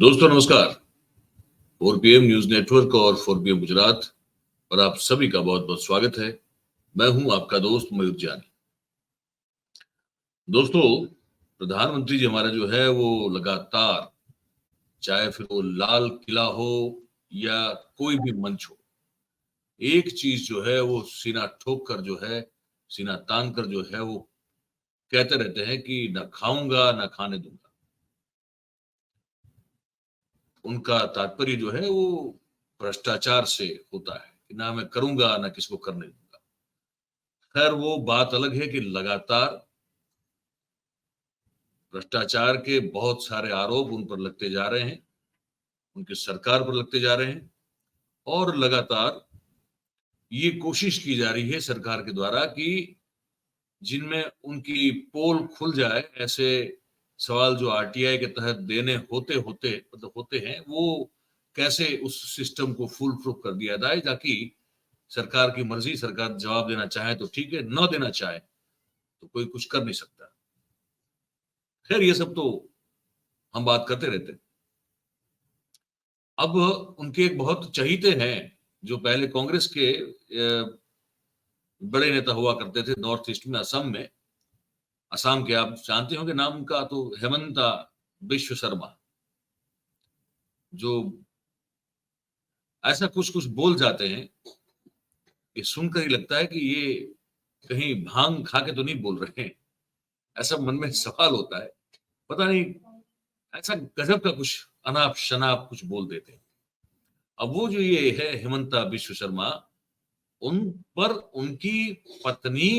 दोस्तों नमस्कार। 4PM news network और 4PM गुजरात और आप सभी का बहुत बहुत स्वागत है। मैं हूं आपका दोस्त मयूर जानी। दोस्तों, प्रधानमंत्री जी हमारा जो है वो लगातार, चाहे फिर वो लाल किला हो या कोई भी मंच हो, एक चीज जो है वो सीना ठोक कर जो है, सीना तान कर जो है वो कहते रहते हैं कि ना खाऊंगा ना खाने दूंगा। उनका तात्पर्य जो है वो भ्रष्टाचार से होता है कि ना मैं करूंगा ना किसको करने दूंगा। खैर वो बात अलग है कि लगातार भ्रष्टाचार के बहुत सारे आरोप उन पर लगते जा रहे हैं, उनकी सरकार पर लगते जा रहे हैं और लगातार ये कोशिश की जा रही है सरकार के द्वारा कि जिनमें उनकी पोल खुल जाए, ऐसे सवाल जो आरटीआई के तहत देने होते होते मतलब होते हैं, वो कैसे उस सिस्टम को फुल प्रूफ कर दिया जाए ताकि सरकार की मर्जी, सरकार जवाब देना चाहे तो ठीक है, न देना चाहे तो कोई कुछ कर नहीं सकता। खैर ये सब तो हम बात करते रहते हैं। अब उनके एक बहुत चहीते हैं जो पहले कांग्रेस के बड़े नेता हुआ करते थे नॉर्थ ईस्ट में, असम में। असम के आप जानते होंगे नाम का, तो हेमंता बिश्व शर्मा, जो ऐसा कुछ कुछ बोल जाते हैं कि सुनकर ही लगता है कि ये कहीं भांग खा के तो नहीं बोल रहे हैं। ऐसा मन में सवाल होता है, पता नहीं ऐसा गजब का कुछ अनाप शनाप कुछ बोल देते हैं। अब वो जो ये है हेमंता बिश्व शर्मा, उन पर उनकी पत्नी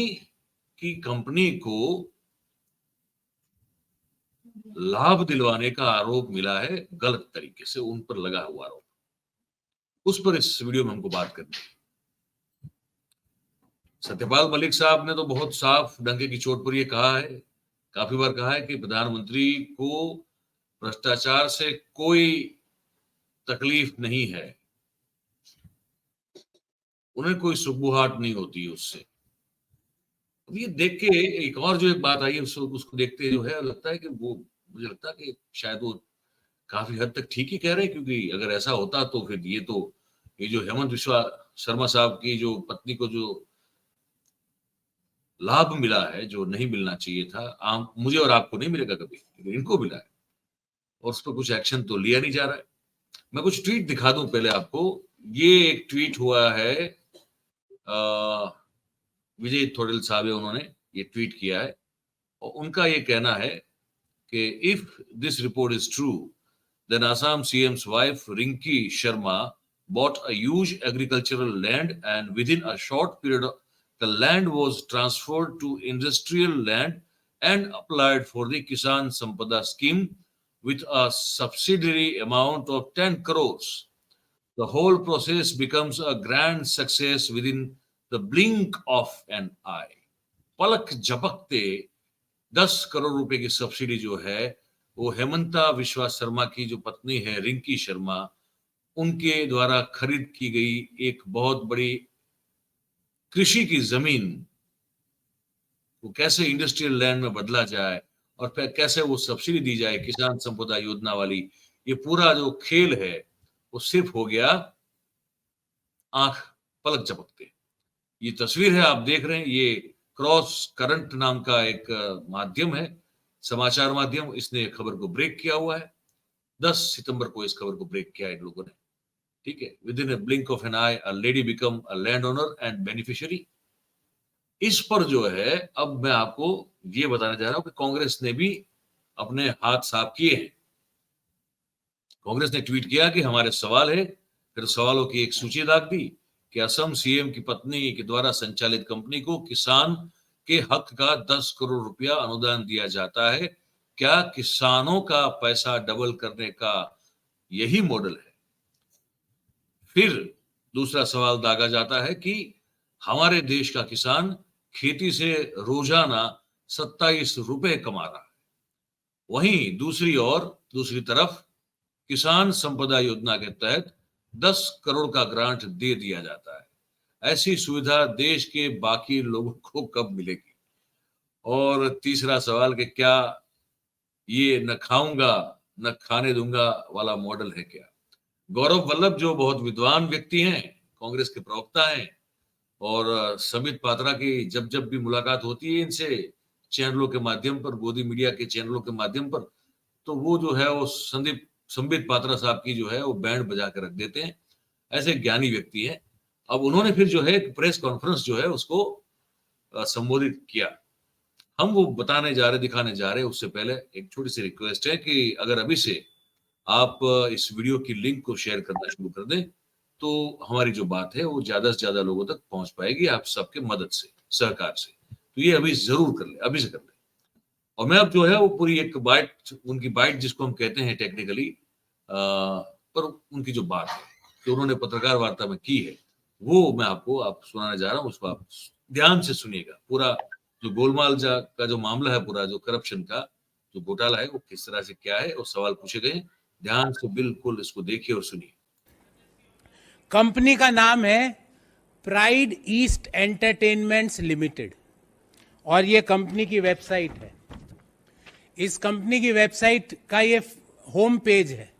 की कंपनी को लाभ दिलवाने का आरोप मिला है, गलत तरीके से उन पर लगा हुआ आरोप। उस पर इस वीडियो में हमको बात करनी है। सत्यपाल मलिक साहब ने तो बहुत साफ डंके की चोट पर यह कहा है, काफी बार कहा है कि प्रधानमंत्री को भ्रष्टाचार से कोई तकलीफ नहीं है, उन्हें कोई सुबुहाट नहीं होती उससे। अब ये देख के एक और जो एक बात आई है, उसको देखते जो है लगता है कि वो, मुझे लगता है कि शायद वो काफी हद तक ठीक ही कह रहे हैं, क्योंकि अगर ऐसा होता तो फिर ये जो हेमंत बिश्वा शर्मा साहब की जो पत्नी को जो लाभ मिला है, जो नहीं मिलना चाहिए था, आम मुझे और आपको नहीं मिलेगा कभी, लेकिन इनको मिला है और उस पर कुछ एक्शन तो लिया नहीं जा रहा है। मैं कुछ ट्वीट दिखा दूं पहले आपको। ये एक ट्वीट हुआ है, विजय थोड़ेल साहब है, उन्होंने ये ट्वीट किया है और उनका ये कहना है कि if this report is true, then Assam CM's wife Rinki Sharma bought a huge agricultural land, and within a short period the land was transferred to industrial land and applied for the Kisan Sampada scheme with a subsidiary amount of 10 crores. The whole process becomes a grand success within the blink of an eye. पलक झपकते 10 करोड़ रुपए की subsidy जो है वो हेमंता विश्वा शर्मा की जो पत्नी है रिंकी शर्मा, उनके द्वारा खरीद की गई एक बहुत बड़ी कृषि की जमीन को कैसे इंडस्ट्रियल लैंड में बदला जाए और फिर कैसे वो सब्सिडी दी जाए किसान संपदा योजना वाली, ये पूरा जो खेल है वो सिर्फ हो गया आंख पलक झपकते। ये तस्वीर है आप देख रहे हैं, ये क्रॉस करंट नाम का एक माध्यम है, समाचार माध्यम, इसने खबर को ब्रेक किया हुआ है। 10 सितंबर को इस खबर को ब्रेक किया इन लोगों ने। ठीक है, within a blink of an eye a lady become a land owner and beneficiary. इस पर जो है अब मैं आपको ये बताने जा रहा हूं कि कांग्रेस ने भी अपने हाथ साफ किए हैं। कांग्रेस ने ट्वीट किया कि हमारे सवाल है, फिर सवालों की एक सूची दाग दी कि असम सीएम की पत्नी के द्वारा संचालित कंपनी को किसान के हक का 10 करोड़ रुपया अनुदान दिया जाता है। क्या किसानों का पैसा डबल करने का यही मॉडल है? फिर दूसरा सवाल दागा जाता है कि हमारे देश का किसान खेती से रोजाना 27 रुपए कमा रहा है, वहीं दूसरी तरफ किसान संपदा योजना के तहत 10 करोड़ का ग्रांट दे दिया जाता है। ऐसी सुविधा देश के बाकी लोगों को कब मिलेगी? और तीसरा सवाल कि क्या ये न खाऊंगा न खाने दूंगा वाला मॉडल है क्या। गौरव वल्लभ जो बहुत विद्वान व्यक्ति हैं, कांग्रेस के प्रवक्ता हैं, और समित पात्रा की जब जब भी मुलाकात होती है इनसे चैनलों के माध्यम पर, गोदी मीडिया के चैनलों के माध्यम पर, तो वो जो है वो संबित पात्रा साहब की जो है वो बैंड बजा के रख देते हैं। ऐसे ज्ञानी व्यक्ति हैं। अब उन्होंने फिर जो है प्रेस कॉन्फ्रेंस जो है उसको संबोधित किया। हम वो बताने जा रहे, दिखाने जा रहे हैं, उससे पहले एक छोटी सी रिक्वेस्ट है कि अगर अभी से आप इस वीडियो की लिंक को शेयर करना शुरू कर दें तो हमारी जो बात है वो ज्यादा से ज्यादा लोगों तक पहुंच पाएगी, आप सबके मदद से, सहकार से। तो ये अभी जरूर कर ले, अभी से कर ले। और मैं अब जो है वो पूरी एक बाइट, उनकी बाइट जिसको हम कहते हैं टेक्निकली, पर उनकी जो बात है जो उन्होंने पत्रकार वार्ता में की है वो मैं आप सुनाने जा रहा हूँ। उसको आप ध्यान से सुनिएगा। पूरा जो गोलमाल का जो मामला है, पूरा जो करप्शन का जो घोटाला है वो किस तरह से क्या है, और सवाल पूछे गए। ध्यान से बिल्कुल इसको देखिए और सुनिए। कंपनी का नाम है प्राइड ईस्ट एंटरटेनमेंट्स लिमिटेड और ये कंपनी की वेबसाइट है। इस कंपनी की वेबसाइट का ये होम पेज है।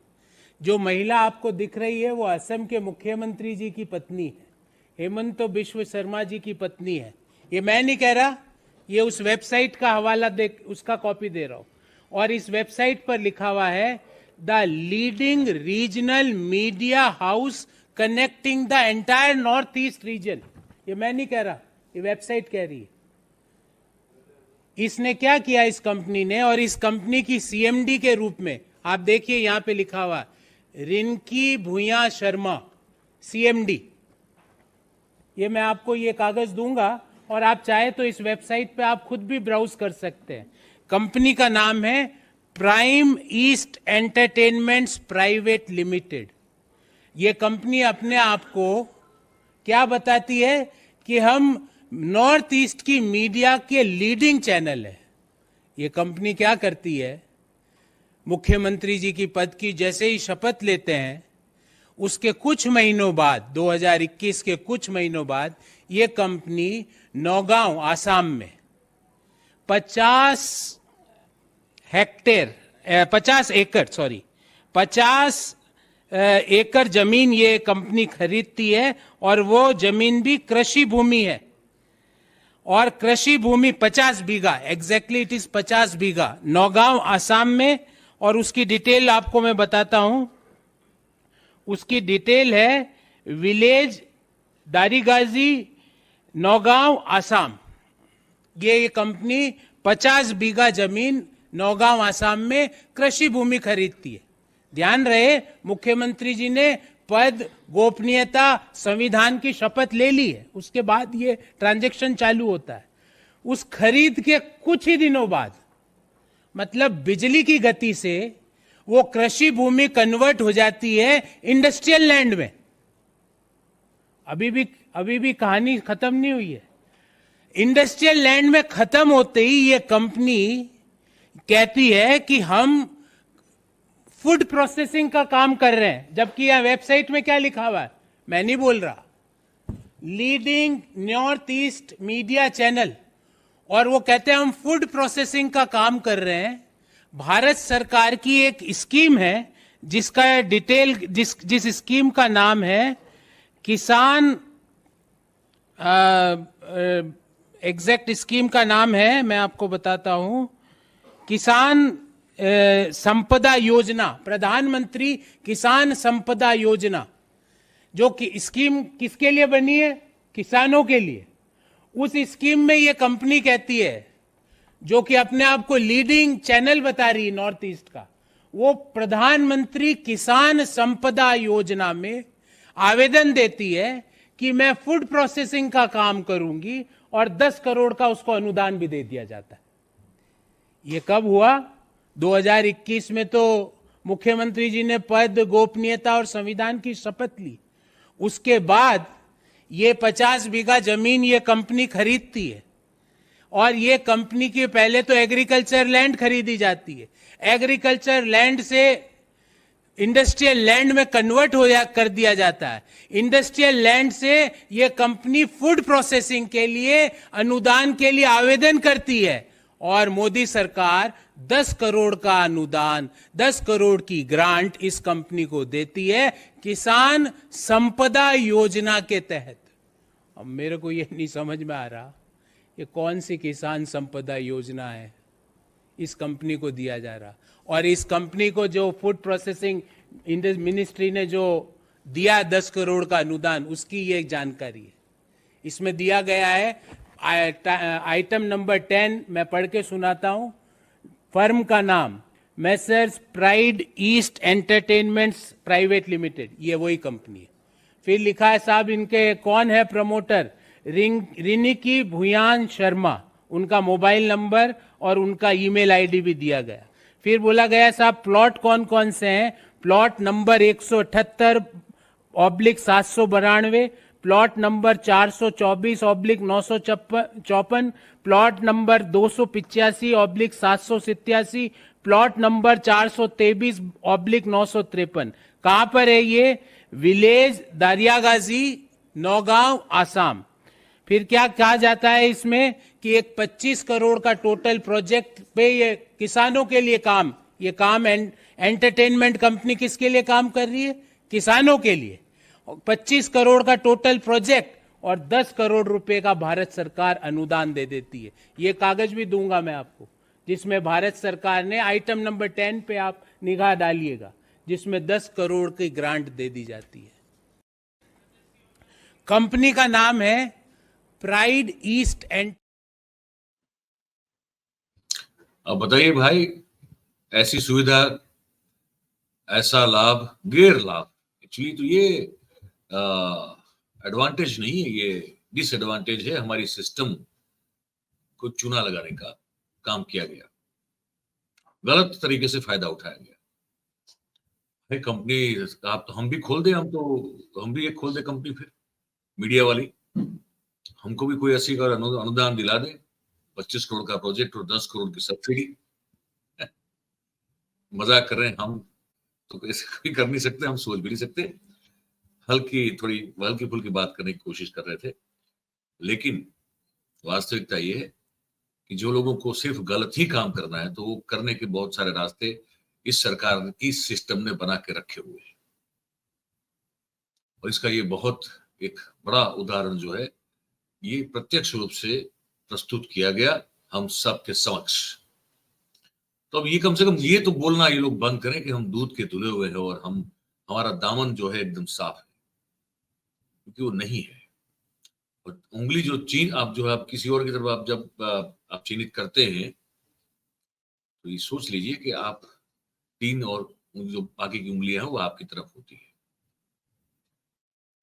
जो महिला आपको दिख रही है वो असम के मुख्यमंत्री जी की पत्नी है, हेमंत बिश्व शर्मा जी की पत्नी है। ये मैं नहीं कह रहा, ये उस वेबसाइट का हवाला दे, उसका कॉपी दे रहा हूं। और इस वेबसाइट पर लिखा हुआ है the leading regional media house connecting the entire north east region. ये मैं नहीं कह रहा, ये वेबसाइट कह रही है। इसने क्या किया इस कंपनी ने, और इस कंपनी की सीएमडी के रूप में आप देखिए यहां पे लिखा हुआ रिंकी भूया शर्मा सीएमडी। ये मैं आपको ये कागज दूंगा और आप चाहे तो इस वेबसाइट पे आप खुद भी ब्राउज कर सकते हैं। कंपनी का नाम है prime east entertainments private limited. ये कंपनी अपने आप को क्या बताती है कि हम नॉर्थ ईस्ट की मीडिया के लीडिंग चैनल है। ये कंपनी क्या करती है, मुख्यमंत्री जी की पद की जैसे ही शपथ लेते हैं उसके कुछ महीनों बाद, 2021 के कुछ महीनों बाद, ये कंपनी नौगांव आसाम में 50 एकड़ जमीन ये कंपनी खरीदती है और वो जमीन भी कृषि भूमि है। और कृषि भूमि 50 बीघा, एग्जैक्टली इट इज 50 बीघा नौगांव आसाम में। और उसकी डिटेल आपको मैं बताता हूं। उसकी डिटेल है विलेज दारीगाजी नौगांव आसाम। ये कंपनी 50 बीघा जमीन नौगांव आसाम में कृषि भूमि खरीदती है। ध्यान रहे, मुख्यमंत्री जी ने पद, गोपनीयता, संविधान की शपथ ले ली है, उसके बाद ये ट्रांजैक्शन चालू होता है। उस खरीद के कुछ ही दिनों बाद, मतलब बिजली की गति से, वो कृषि भूमि कन्वर्ट हो जाती है इंडस्ट्रियल लैंड में। अभी भी कहानी खत्म नहीं हुई है। इंडस्ट्रियल लैंड में खत्म होते ही ये कंपनी कहती है कि हम फूड प्रोसेसिंग का काम कर रहे हैं, जबकि यह वेबसाइट में क्या लिखा हुआ है मैं नहीं बोल रहा, leading north east media channel. और वो कहते हैं हम फूड प्रोसेसिंग का काम कर रहे हैं। भारत सरकार की एक स्कीम है जिसका डिटेल, जिस स्कीम का नाम है किसान, एग्जैक्ट स्कीम का नाम है, मैं आपको बताता हूं, किसान संपदा योजना, प्रधानमंत्री किसान संपदा योजना। जो कि स्कीम किसके लिए बनी है, किसानों के लिए। उस स्कीम में ये कंपनी कहती है, जो कि अपने आप को लीडिंग चैनल बता रही है नॉर्थ ईस्ट का, वो प्रधानमंत्री किसान संपदा योजना में आवेदन देती है कि मैं फूड प्रोसेसिंग का काम करूंगी और 10 करोड़ का उसको अनुदान भी दे दिया जाता है। ये कब हुआ, 2021 में तो मुख्यमंत्री जी ने पद, गोपनीयता और संविधान की शपथ ली। उसके बाद ये 50 बीघा जमीन ये कंपनी खरीदती है। और ये कंपनी की पहले तो एग्रीकल्चर लैंड खरीदी जाती है, एग्रीकल्चर लैंड से इंडस्ट्रियल लैंड में कन्वर्ट कर दिया जाता है। इंडस्ट्रियल लैंड से ये कंपनी फूड प्रोसेसिंग के लिए अनुदान के लिए आवेदन करती है और मोदी सरकार 10 करोड़ का अनुदान, 10 करोड़ की ग्रांट इस कंपनी को देती है किसान संपदा योजना के तहत। अब मेरे को ये नहीं समझ में आ रहा ये कौन सी किसान संपदा योजना है इस कंपनी को दिया जा रहा। और इस कंपनी को जो फूड प्रोसेसिंग मिनिस्ट्री ने जो दिया 10 करोड़ का अनुदान, उसकी ये जानकारी है। इसमें दिया गया है आइटम नंबर 10, मैं पढ़ के सुनाता हूं। फर्म का नाम Messrs pride east entertainments private limited, ये वही कंपनी है। फिर लिखा है साहब इनके कौन है प्रमोटर, रिनिकी भुयान शर्मा, उनका मोबाइल नंबर और उनका ईमेल आईडी भी दिया गया। फिर बोला गया साहब प्लॉट कौन कौन से हैं, plot number 178/792, plot number 424/954, plot number 285/787, plot number 423/953। कहां पर है ये? विलेज दारियागाजी, नौगांव, आसाम। फिर क्या कहा जाता है इसमें कि एक 25 करोड़ का टोटल प्रोजेक्ट पे ये किसानों के लिए काम, ये काम एंटरटेनमेंट कंपनी किसके लिए काम कर रही है? किसानों के लिए। 25 करोड़ का टोटल प्रोजेक्ट और 10 करोड़ रुपए का भारत सरकार अनुदान दे देती है। ये कागज भी दूंगा मैं आपको, जिसमें भारत सरकार ने आइटम नंबर 10 पे आप निगाह डालिएगा, जिसमें 10 करोड़ की ग्रांट दे दी जाती है। कंपनी का नाम है प्राइड ईस्ट एंड। अब बताइए भाई, ऐसी सुविधा, ऐसा लाभ, गैर लाभ, एक्चुअली तो ये एडवांटेज नहीं है, ये डिसएडवांटेज है। हमारी सिस्टम को चूना लगाने का काम किया गया, गलत तरीके से फायदा उठाया गया। भाई कंपनी आप तो हम भी खोल दे, हम भी एक खोल दे कंपनी, फिर मीडिया वाली हमको भी कोई 80 करोड़ अनुदान दिला दे, 25 करोड़ का प्रोजेक्ट और 10 करोड़ की सब्सिडी। मजाक कर रहे हैं हम तो, ऐसे कोई कर नहीं सकते, हम सोच भी नहीं सकते। थोड़ी हल्की फुल्की बात करने की कोशिश कर रहे थे, लेकिन वास्तविकता ये है कि जो लोगों को सिर्फ गलत ही काम करना है, तो वो करने के बहुत सारे रास्ते इस सरकार की सिस्टम ने बना के रखे हुए हैं। और इसका ये बहुत एक बड़ा उदाहरण जो है, ये प्रत्यक्ष रूप से प्रस्तुत किया गया हम सबके समक्ष। तो अब ये कम से कम ये तो बोलना ये लोग बंद करें कि हम दूध के धुले हुए हैं और हमारा दामन जो है एकदम साफ है, क्योंकि वो नहीं है। और उंगली जो आप जो है आप किसी और की तरफ आप जब आप चिन्हित करते हैं, तो ये सोच लीजिए कि आप 3 और जो बाकी की उंगलियां हैं वो आपकी तरफ होती है।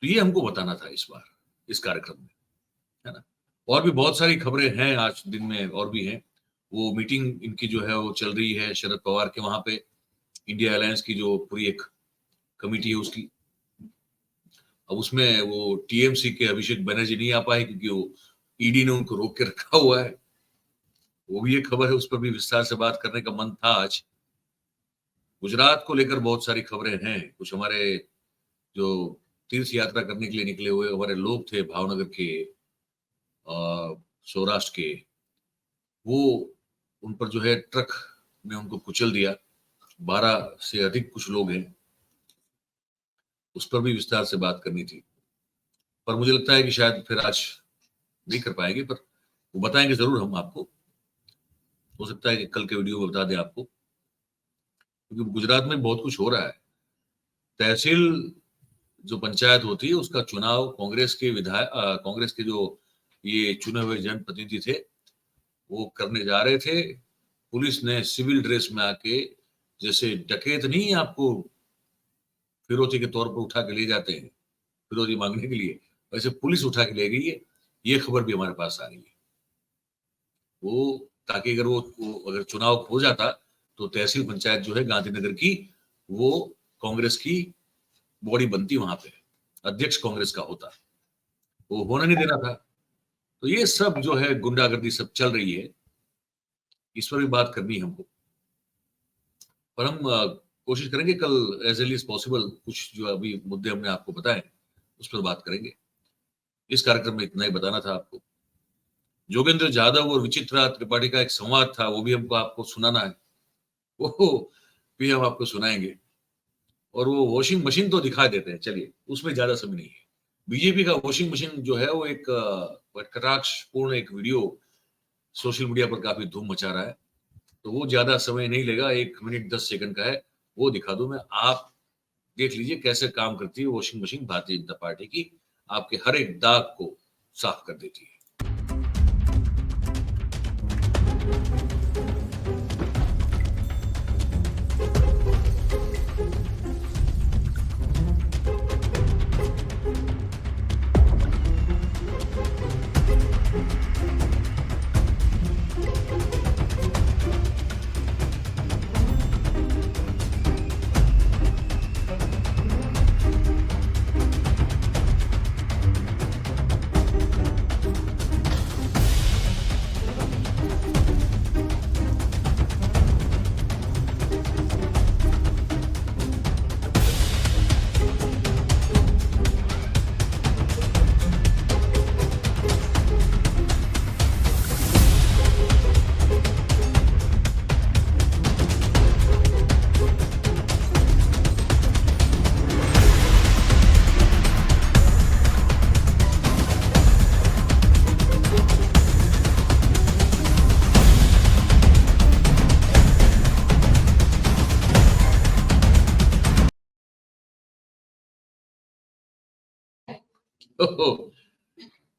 तो ये हमको बताना था इस बार इस कार्यक्रम में, है ना। और भी बहुत सारी खबरें हैं आज दिन में, और भी हैं। वो मीटिंग इनकी जो है वो चल रही है शरद पवार के वहां पे, इंडिया अलायंस की जो पूरी एक कमिटी है उसकी। अब उसमें वो टीएमसी के अभिषेक बनर्जी नहीं आ पाए, क्योंकि वो ईडी ने उनको रोक के रखा हुआ है। वो भी एक खबर है, उस पर भी विस्तार से बात करने का मन था आज। गुजरात को लेकर बहुत सारी खबरें हैं। कुछ हमारे जो तीर्थ यात्रा करने के लिए निकले हुए हमारे लोग थे भावनगर के, सौराष्ट्र के, वो उन पर जो है ट्रक ने उनको कुचल दिया। 12 से अधिक कुछ लोग हैं, उस पर भी विस्तार से बात करनी थी। पर मुझे लगता है कि शायद फिर आज नहीं कर पाएंगे, पर वो बताएंगे जरूर हम आपको। हो सकता है कि कल के वीडियो में बता दें आपको, क्योंकि गुजरात में बहुत कुछ हो रहा है। तहसील जो पंचायत होती है उसका चुनाव कांग्रेस के जो ये चुने हुए जनप्रतिनिधि थे वो करने जा रहे थे। पुलिस ने सिविल ड्रेस में आके, जैसे डकैत नहीं आपको फिरौती के तौर पर उठा के ले जाते हैं फिरौती मांगने के लिए, वैसे पुलिस उठा के ले गई है। ये खबर भी हमारे पास आ रही है। वो ताकि अगर वो अगर चुनाव हो जाता तो तहसील पंचायत जो है गांधीनगर की, वो कांग्रेस की बॉडी बनती, वहां पे अध्यक्ष कांग्रेस का होता, वो होने नहीं देना था। तो ये सब जो है गुंडागर्दी सब चल रही है, इस पर भी बात करनी है हमको। पर हम कोशिश करेंगे कल एज अर्ली एज पॉसिबल कुछ जो अभी मुद्दे हमने आपको बताए उस पर बात करेंगे। इस कार्यक्रम में इतना ही बताना था आपको। जोगेंद्र जाधव और विचित्रा त्रिपाठी का एक संवाद था, वो भी हमको आपको सुनाना है, वो भी हम आपको सुनाएंगे। और वो वॉशिंग मशीन तो दिखा देते हैं, चलिए उसमें ज्यादा समय नहीं है। बीजेपी का वॉशिंग मशीन जो है वो एक कटाक्षपूर्ण एक वीडियो सोशल मीडिया पर काफी धूम मचा रहा है, तो वो ज्यादा समय नहीं लेगा, 1 मिनट 10 सेकंड का है, वो दिखा दूं मैं। आप देख लीजिए कैसे काम करती है washing machine Bharatiya Janata party की, आपके हर एक दाग को साफ कर देती है।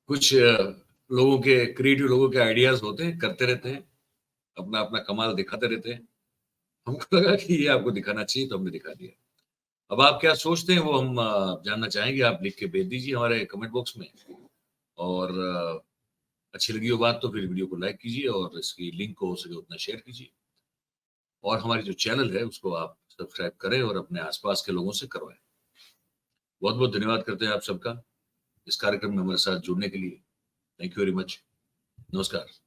कुछ लोगों के, क्रिएटिव लोगों के आइडियाज होते हैं, करते रहते हैं, अपना अपना कमाल दिखाते रहते हैं। हमको लगा कि ये आपको दिखाना चाहिए तो हमने दिखा दिया। अब आप क्या सोचते हैं वो हम जानना चाहेंगे, आप लिख के भेज दीजिए हमारे कमेंट बॉक्स में। और अच्छी लगी हो बात तो फिर वीडियो को लाइक कीजिए और इसकी लिंक को हो सके उतना शेयर कीजिए। और हमारी जो चैनल है उसको आप सब्सक्राइब करें और अपने आसपास के लोगों से करवाएं। बहुत बहुत धन्यवाद करते हैं आप सबका इस कार्यक्रम में हमारे साथ जुड़ने के लिए। Thank you very much. नमस्कार।